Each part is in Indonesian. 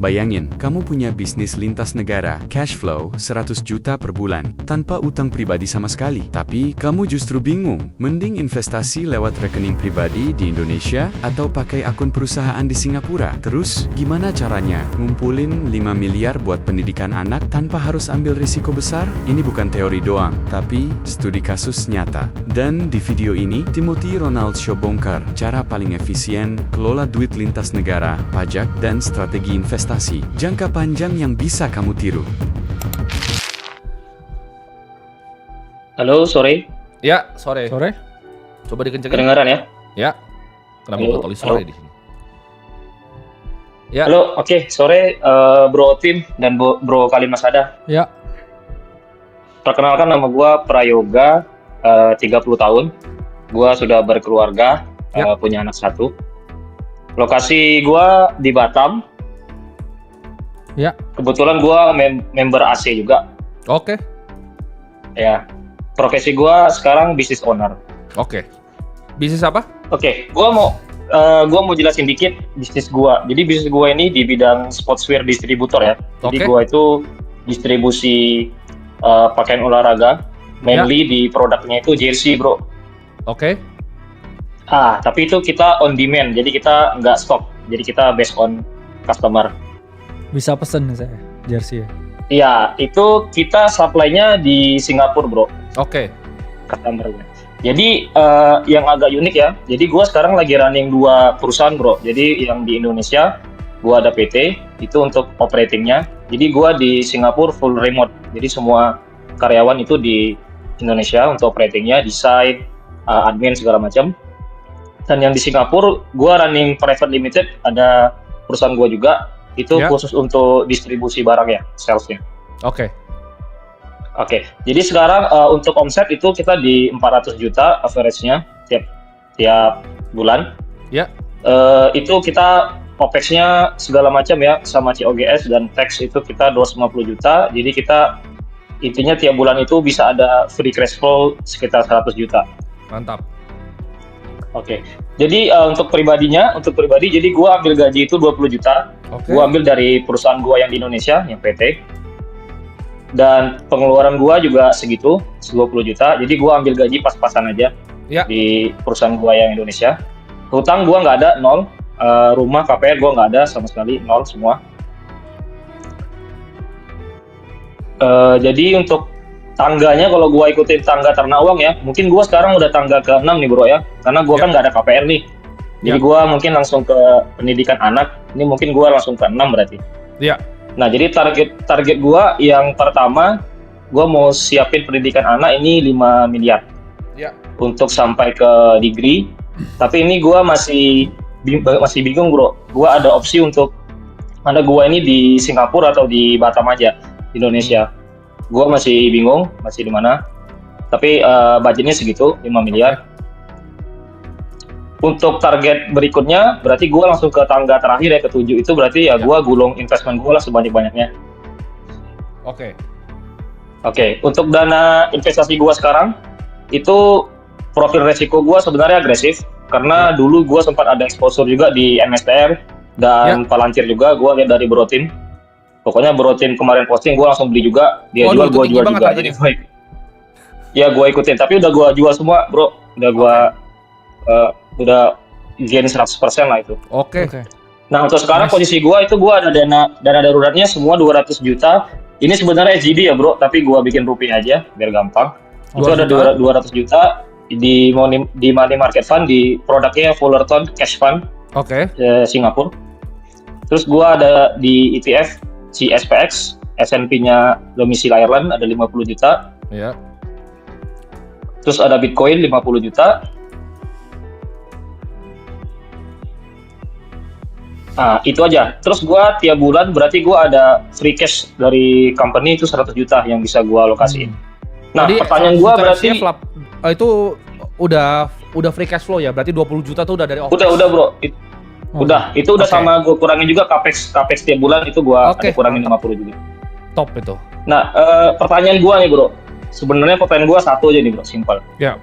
Bayangin, kamu punya bisnis lintas negara, cash flow 100 juta per bulan, tanpa utang pribadi sama sekali. Tapi, kamu justru bingung, mending investasi lewat rekening pribadi di Indonesia atau pakai akun perusahaan di Singapura. Terus, gimana caranya ngumpulin 5 miliar buat pendidikan anak tanpa harus ambil risiko besar? Ini bukan teori doang, tapi studi kasus nyata. Dan di video ini, Timothy Ronald Show bongkar cara paling efisien kelola duit lintas negara, pajak, dan strategi investasi jangka panjang yang bisa kamu tiru. Halo, sore. Ya, sore. Sore? Coba dikencengin. Kedengaran ya? Ya. Kenapa Halo, gue tulis sore halo. di sini? Ya. Halo, oke, sore Bro Tim dan Bro Kalimasada. Ya. Perkenalkan, nama gua Prayoga, 30 tahun. Gua sudah berkeluarga, Ya. punya anak 1. Lokasi gua di Batam. Ya. Kebetulan gua member AC juga. Oke. Ya. Profesi gua sekarang business owner. Oke. Bisnis apa? Oke, gua mau jelasin dikit bisnis gua. Jadi bisnis gua ini di bidang sportswear distributor ya. Jadi Oke. gua itu distribusi pakaian olahraga, mainly di produknya itu jersey, bro. Oke. Tapi itu kita on demand, jadi kita nggak stok. Jadi kita based on customer. Bisa pesen saya jersey ya. Iya, itu kita supply-nya di Singapura, bro, Oke. customer-nya. Jadi yang agak unik ya. Jadi gua sekarang lagi running 2 perusahaan, bro. Jadi yang di Indonesia, gua ada PT, itu untuk operatingnya. Jadi gua di Singapura full remote. Jadi semua karyawan itu di Indonesia untuk operatingnya, desain, admin segala macam. Dan yang di Singapura, gua running private limited, ada perusahaan gua juga. Itu Ya. khusus untuk distribusi barang ya, sales-nya. Oke. Oke, jadi sekarang untuk omset itu kita di 400 juta average-nya tiap bulan. Ya. Itu kita OPEX-nya segala macam ya, sama COGS dan tax itu kita 250 juta. Jadi kita intinya tiap bulan itu bisa ada free cash flow sekitar 100 juta. Mantap. Oke, jadi untuk pribadi, jadi gua ambil gaji itu 20 juta. Oke. Gua ambil dari perusahaan gua yang di Indonesia, yang PT. Dan pengeluaran gua juga segitu, 20 juta. Jadi gua ambil gaji pas-pasan aja Ya. di perusahaan gua yang Indonesia. Hutang gua nggak ada, 0. Rumah KPR gua nggak ada sama sekali, 0 semua. Jadi untuk tangganya, kalau gua ikutin tangga ternak uang ya, mungkin gua sekarang udah tangga ke-6 nih, bro ya. Karena gua Ya. kan nggak ada KPR nih. Jadi Ya. gua mungkin langsung ke pendidikan anak. Ini mungkin gua langsung ke 6 berarti. Ya. Nah, jadi target gua yang pertama, gua mau siapin pendidikan anak ini 5 miliar. Ya. Untuk sampai ke degree. Tapi ini gua masih bingung, bro. Gua ada opsi untuk gua ini di Singapura atau di Batam aja, Indonesia. Gua masih bingung, masih di mana. Tapi budgetnya segitu, 5 miliar. Untuk target berikutnya, berarti gue langsung ke tangga terakhir ya, ke-7 itu berarti ya gue gulung investment gue lah sebanyak-banyaknya. Oke. Oke, untuk dana investasi gue sekarang, itu profil resiko gue sebenarnya agresif, karena dulu gue sempat ada exposure juga di MSTR, dan Palantir juga, gue lihat dari Bro Tim. Pokoknya Bro Tim kemarin posting, gue langsung beli juga, dia Waduh, jual, gue itu jual tinggi juga. banget Jadi ya gue ikutin, tapi udah gue jual semua, bro. Udah gue udah gain 100% lah itu. Oke. Nah, untuk sekarang posisi gua itu gua ada dana daruratnya semua 200 juta. Ini sebenarnya SGD ya, bro, tapi gua bikin rupiah aja biar gampang. Itu ada 200 juta di money market fund, di produknya Fullerton Cash Fund Oke. Singapura. Terus gua ada di ETF CSPX, S&P-nya domisili Ireland ada 50 juta. Ya. Terus ada Bitcoin 50 juta. Itu aja. Terus gua tiap bulan berarti gua ada free cash dari company itu 100 juta yang bisa gua alokasiin. Nah, Jadi, pertanyaan gua berarti itu udah free cash flow ya. Berarti 20 juta tuh udah dari OPEX. udah bro. Udah, itu udah Oke. sama gua kurangin juga capex tiap bulan itu gua Oke, ada kurangin 50 juga. Top itu. Nah, pertanyaan gua nih, bro. Sebenarnya pertanyaan gua satu aja nih, bro, simpel. Ya.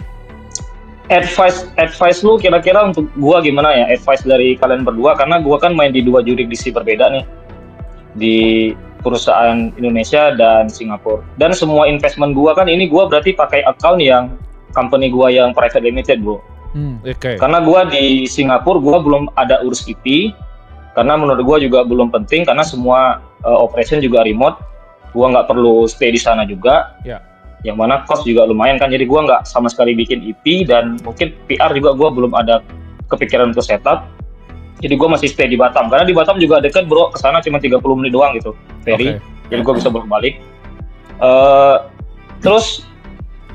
Advice lu kira-kira untuk gua gimana ya? Advice dari kalian berdua, karena gua kan main di 2 jurisdiksi berbeda nih. di perusahaan Indonesia dan Singapura. Dan semua investment gua kan ini gua berarti pakai account yang company gua yang private limited, bro. Oke. Karena gua di Singapura gua belum ada urus IP, karena menurut gua juga belum penting karena semua operation juga remote. Gua nggak perlu stay di sana juga. Ya. Yang mana cost juga lumayan kan. Jadi gua nggak sama sekali bikin IP dan mungkin PR juga gua belum ada kepikiran untuk setup. Jadi gue masih stay di Batam, karena di Batam juga dekat bro, kesana cuma 30 menit doang gitu, ferry. Jadi gue bisa bolak-balik. Terus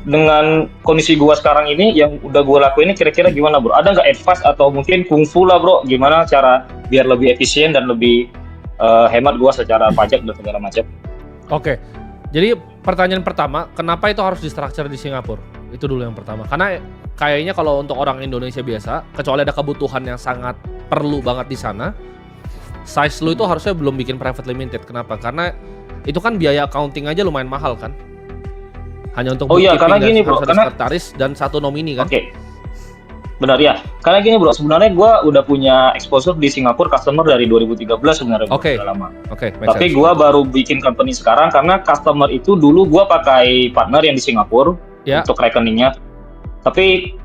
dengan kondisi gue sekarang ini, yang udah gue lakuin ini kira-kira gimana bro? Ada nggak advice atau mungkin kungfu lah bro, gimana cara biar lebih efisien dan lebih hemat gue secara pajak dan segala macam? Oke. Jadi pertanyaan pertama, kenapa itu harus di-structure di Singapura? Itu dulu yang pertama. Karena kayaknya kalau untuk orang Indonesia biasa, kecuali ada kebutuhan yang sangat perlu banget di sana, size lu itu harusnya belum bikin private limited. Kenapa? Karena itu kan biaya accounting aja lumayan mahal kan. Hanya untuk karena gini bro, harus ada sekretaris dan satu nomini kan. Oke. Benar ya. Karena gini bro, sebenarnya gue udah punya exposure di Singapura customer dari 2013 sebenarnya. Oke. Udah lama. Oke. Tapi gue baru bikin company sekarang karena customer itu dulu gue pakai partner yang di Singapura untuk rekeningnya. Tapi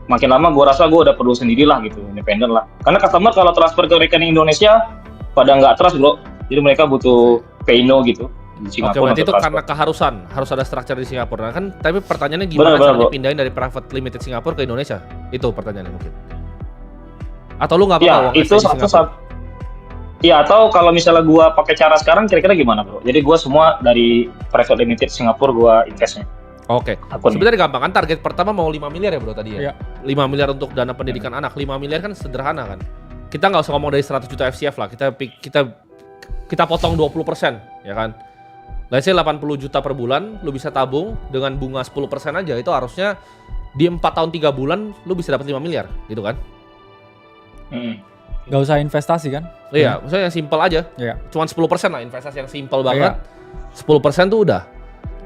makin lama gue rasa gue udah perlu sendirilah gitu, independen lah. Karena customer kalau transfer ke rekening Indonesia pada nggak trust bro, jadi mereka butuh payno gitu di Singapura. Oke, berarti itu karena keharusan harus ada structure di Singapura. Nah, kan tapi pertanyaannya gimana cara dipindahin dari private limited Singapura ke Indonesia? Itu pertanyaannya mungkin. Atau lu nggak apa-apa? Ya, itu satu. Iya, atau kalau misalnya gue pakai cara sekarang kira-kira gimana bro? Jadi gue semua dari private limited Singapura gue investnya. Oke, sebenarnya gampang kan, target pertama mau 5 miliar ya bro tadi ya? 5 miliar untuk dana pendidikan anak, 5 miliar kan sederhana kan? Kita nggak usah ngomong dari 100 juta FCF lah, kita potong 20% ya kan? Let's say 80 juta per bulan, lu bisa tabung dengan bunga 10% aja, itu harusnya di 4 tahun 3 bulan lu bisa dapat 5 miliar gitu kan? Gak usah investasi kan? Iya, maksudnya yang simple aja, cuman 10% lah investasi yang simple banget, 10% tuh udah.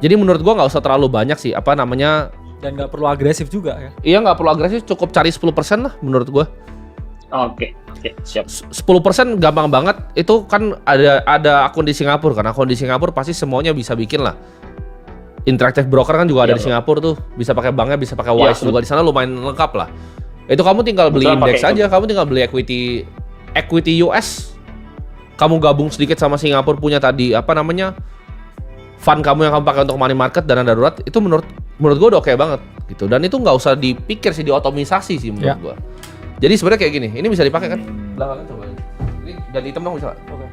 Jadi menurut gua nggak usah terlalu banyak sih, dan nggak perlu agresif juga ya. Iya, nggak perlu agresif, cukup cari 10% lah menurut gua. Oke, siap. 10% gampang banget, itu kan ada akun di Singapura, karena akun di Singapura pasti semuanya bisa bikin lah. Interactive broker kan juga ada di Singapura tuh, bisa pakai banknya, bisa pakai Wise juga di sana lumayan lengkap lah. Itu kamu tinggal beli indeks aja, kamu tinggal beli equity US. Kamu gabung sedikit sama Singapura punya tadi fund kamu yang kamu pakai untuk money market, dana darurat, itu menurut gue udah oke banget gitu. Dan itu nggak usah dipikir sih, diotomisasi sih menurut gue. Jadi sebenarnya kayak gini, ini bisa dipakai kan? Belakangnya coba. Ini dan hitam dong bisa. Oke.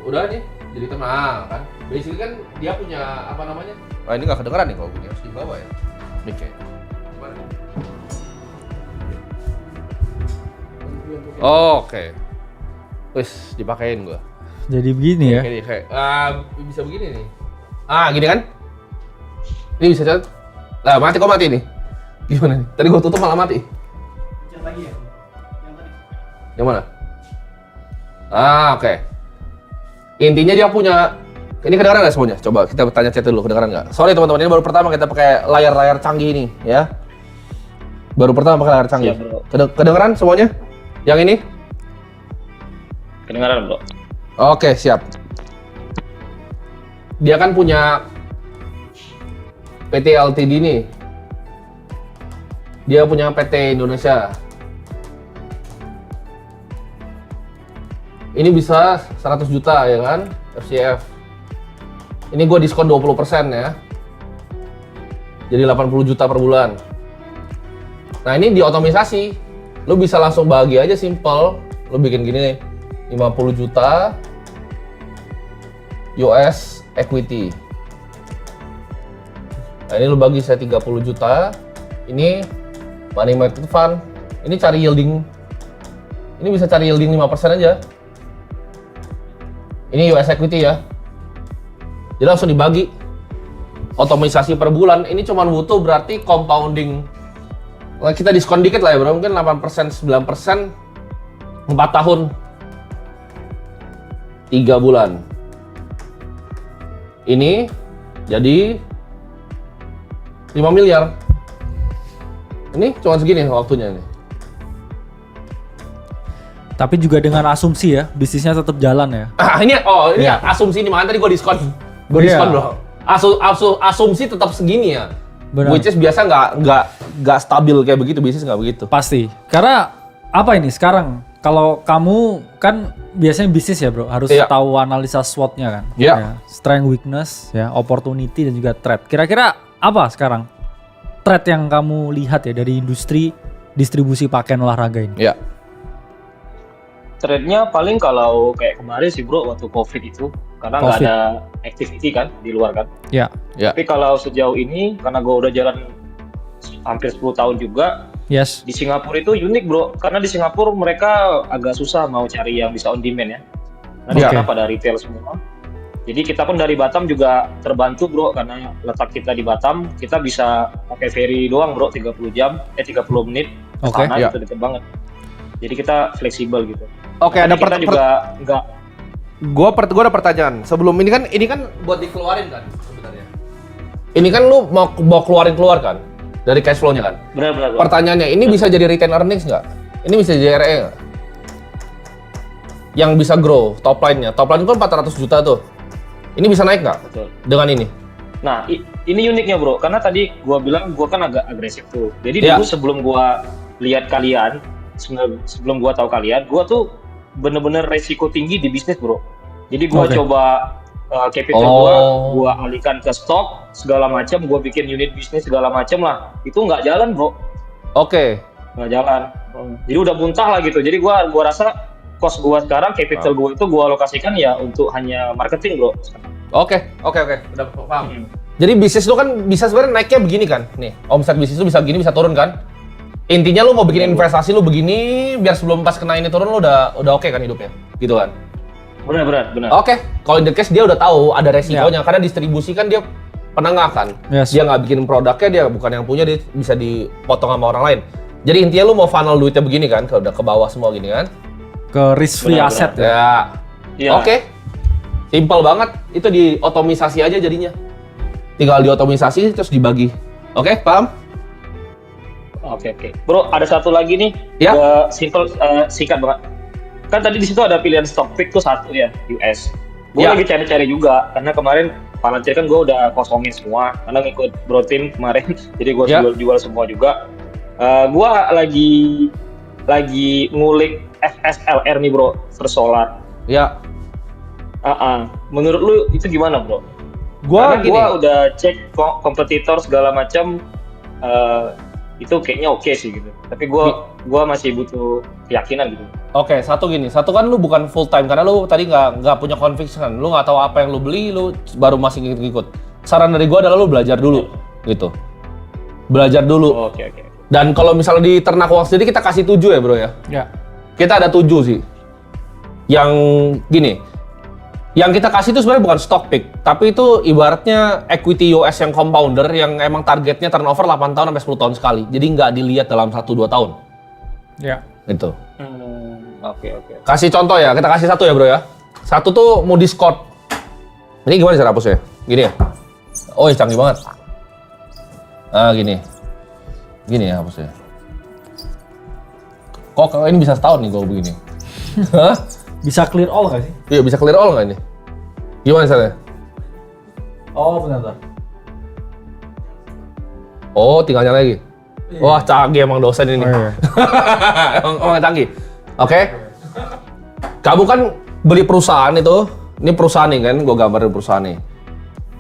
Udah nih, jadi hitam kan. Basically kan dia punya ini nggak kedengeran nih kalau bunyi, harus di bawah ya. Mic-nya. Oke. Wis, dipakein gua. Jadi begini ya. Kayak bisa begini nih. Gini kan? Ini bisa cat. Lah, mati nih. Gimana nih? Tadi gua tutup malah mati. Pencet lagi ya. Yang tadi. Yang mana? Oke. Intinya dia punya, ini kedengaran nggak semuanya? Coba kita tanya chat dulu, kedengaran nggak? Sorry teman-teman, ini baru pertama kita pakai layar canggih ini ya. Baru pertama pakai layar canggih. Kedengaran semuanya? Yang ini? Kedengaran bro. Oke, siap. Dia kan punya PT Ltd nih. Dia punya PT Indonesia. Ini bisa 100 juta ya kan, FCF. Ini gue diskon 20% ya. Jadi 80 juta per bulan. Nah ini diotomisasi. Lu bisa langsung bagi aja simple. Lu bikin gini nih. 50 juta US equity. Nah ini lu bagi saya 30 juta. Ini money market fund. Ini cari yielding. Ini bisa cari yielding 5% aja. Ini US equity ya. Jadi langsung dibagi. Otomisasi per bulan. Ini cuma butuh berarti compounding. Kita diskon dikit lah ya bro. Mungkin 8%, 9%. 4 tahun. 3 bulan. Ini jadi 5 miliar. Ini cuma segini waktunya nih. Tapi juga dengan asumsi ya, bisnisnya tetap jalan ya. Ini Iya. asumsi ini makanya tadi gue diskon. Gue Iya. diskon bro. Asumsi tetap segini ya. Benar. Which is biasa nggak stabil kayak begitu, bisnis nggak begitu. Pasti. Karena apa ini sekarang? Kalau kamu kan biasanya bisnis ya bro, harus Iya. tahu analisa SWOT-nya kan. Iya. Ya, strength, weakness, ya, opportunity dan juga threat. Kira-kira apa sekarang threat yang kamu lihat ya dari industri distribusi pakaian olahraga ini? Ya. Trendnya paling kalau kayak kemarin sih bro waktu COVID itu karena nggak COVID. ada activity kan di luar kan. Ya. Ya. Tapi kalau sejauh ini karena gue udah jalan hampir 10 tahun juga Yes. di Singapura itu unik bro karena di Singapura mereka agak susah mau cari yang bisa on demand ya. Karena di Oke. sana pada retail semua. Jadi kita pun dari Batam juga terbantu bro karena letak kita di Batam kita bisa pakai ferry doang bro 30 menit ke Oke. sana Ya. itu deket banget. Jadi kita fleksibel gitu. Oke, Tapi ada kita juga nggak Gua ada pertanyaan. Sebelum ini kan buat dikeluarin kan sebenarnya. Ini kan lu mau keluar kan dari cash flow-nya kan. benar-benar bro. Pertanyaannya, ini bisa jadi retain earnings nggak? Ini bisa jadi RE nggak? Yang bisa grow top line-nya. Top line itu kan 400 juta tuh. Ini bisa naik nggak Betul. dengan ini? Nah, ini uniknya bro, karena tadi gua bilang gua kan agak agresif tuh. Jadi Iya. dulu sebelum gua lihat kalian, sebelum gua tahu kalian, gua tuh bener-bener resiko tinggi di bisnis bro. Jadi gua Oke. coba capital Oh. gua alihkan ke stok segala macam, gua bikin unit bisnis segala macam lah. Itu nggak jalan bro, Oke. nggak jalan. Jadi udah muntah lah gitu. Jadi gua rasa cost gua sekarang, capital gua itu gua alokasikan ya untuk hanya marketing bro. Oke. Udah paham. Hmm. Jadi bisnis lu kan bisa sebenarnya naiknya begini kan? Nih, omset bisnis lu bisa begini, bisa turun kan? Intinya lu mau bikin investasi lu begini, biar sebelum pas kena ini turun lu udah oke kan hidupnya, gitu kan? Benar. Oke, kalau in the case dia udah tahu ada resikonya, karena distribusi kan dia penengah kan. Yes. Dia nggak bikin produknya, dia bukan yang punya, dia bisa dipotong sama orang lain. Jadi intinya lu mau funnel duitnya begini kan, kalau udah ke bawah semua gini kan? Ke risk free Benar, asset ya. Ya, Iya. oke. Simple banget, itu diotomisasi aja jadinya. Tinggal diotomisasi terus dibagi. Oke, paham? Oke. Bro, ada satu lagi nih. Ya. Simple, singkat banget. Kan tadi di situ ada pilihan stock pick tuh satu ya, US. Gue Ya. lagi cari-cari juga karena kemarin Palantir kan gue udah kosongin semua karena ngikut Bro Team kemarin. Jadi gue Ya. jual semua juga. Gue lagi ngulik FSLR nih bro, First Solar. Ya. Menurut lu itu gimana bro? Gua Karena gini. gua udah cek kompetitor segala macam, itu kayaknya oke sih gitu. Tapi gua masih butuh keyakinan gitu. Oke, satu kan lu bukan full time karena lu tadi nggak punya conviction, lu nggak tahu apa yang lu beli, lu baru masih ngikut. Saran dari gua adalah lu belajar dulu, gitu. Belajar dulu. Oke. Dan kalau misalnya di ternak uang sendiri kita kasih 7 ya bro ya. Ya. Kita ada 7 sih. Yang gini, yang kita kasih itu sebenarnya bukan stock pick, tapi itu ibaratnya equity US yang compounder yang emang targetnya turnover 8 tahun sampai 10 tahun sekali. Jadi nggak dilihat dalam 1-2 tahun. Ya. Gitu. Oke. Kasih contoh ya, kita kasih satu ya bro ya. Satu tuh Moody's Corp. Ini gimana cara hapusnya? Gini ya? Oh iya, canggih banget. Gini. Gini ya hapusnya. Kok ini bisa setahun nih kalau begini? Hah? Bisa clear all nggak sih? Iya, bisa clear all nggak ini? Gimana caranya? Oh benar. Oh, tinggal nyala lagi. Wah, canggih emang dosen ini. Oh, iya. emang canggih. Oke. Kamu kan beli perusahaan itu, ini perusahaan nih kan, gue gambarin perusahaan nih.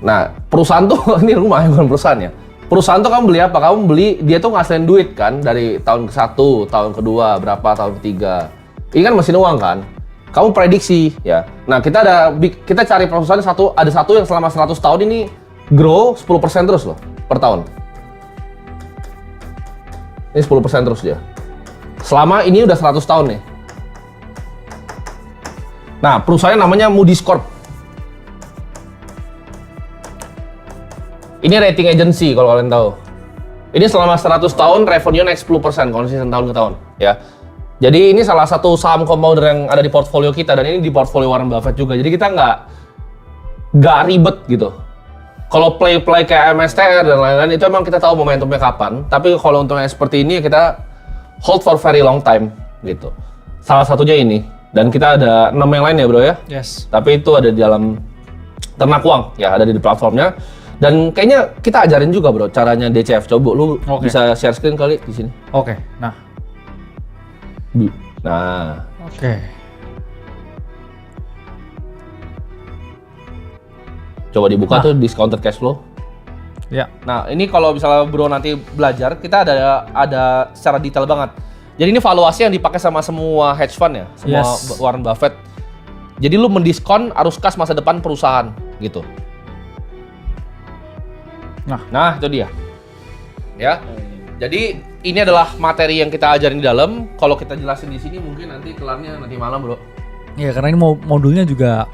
Nah, perusahaan tuh, ini rumah bukan perusahaan ya. Perusahaan tuh kamu beli apa? Kamu beli, dia tuh ngasilin duit kan, dari tahun ke-1, tahun kedua, berapa, tahun ketiga. Ini kan mesin uang kan. Kamu prediksi ya. Nah, kita cari perusahaan ada satu yang selama 100 tahun ini grow 10% terus loh, per tahun. Ini 10% terus dia. Selama ini udah 100 tahun nih. Nah, perusahaan namanya Moody's Corp. Ini rating agency kalau kalian tahu. Ini selama 100 tahun revenue naik 10% konsisten tahun ke tahun, ya. Jadi ini salah satu saham compounder yang ada di portfolio kita dan ini di portfolio Warren Buffett juga. Jadi kita nggak ribet gitu. Kalau play kayak MSTR dan lain-lain itu emang kita tahu momentumnya kapan. Tapi kalau untungnya seperti ini kita hold for very long time gitu. salah satunya ini. Dan kita ada 6 yang lain ya bro ya. Yes. Tapi itu ada di dalam Ternak Uang ya, ada di platformnya. Dan kayaknya kita ajarin juga bro caranya DCF. Coba lu Oke. bisa share screen kali di sini. Oke. Nah. Nah, Oke. coba dibuka Nah. tuh discounted cash flow. Ya. Nah, ini kalau misalnya bro nanti belajar, kita ada secara detail banget. Jadi ini valuasi yang dipakai sama semua hedge fund ya, semua Yes. Warren Buffett. Jadi lu mendiskon arus kas masa depan perusahaan gitu. Nah, itu dia. Ya. Jadi ini adalah materi yang kita ajarin di dalam. Kalau kita jelasin di sini mungkin nanti kelarnya nanti malam, bro. Ya karena ini modulnya juga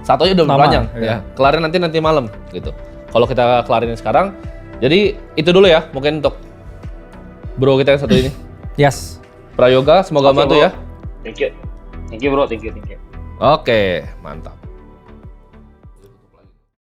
Satu aja udah Lama, panjang iya. ya. Kelarnya nanti malam gitu. Kalau kita kelarin sekarang, jadi itu dulu ya mungkin untuk bro kita yang satu ini. yes. Prayoga, semoga Oke, membantu bro. ya. Thank you bro, thank you. Oke, mantap.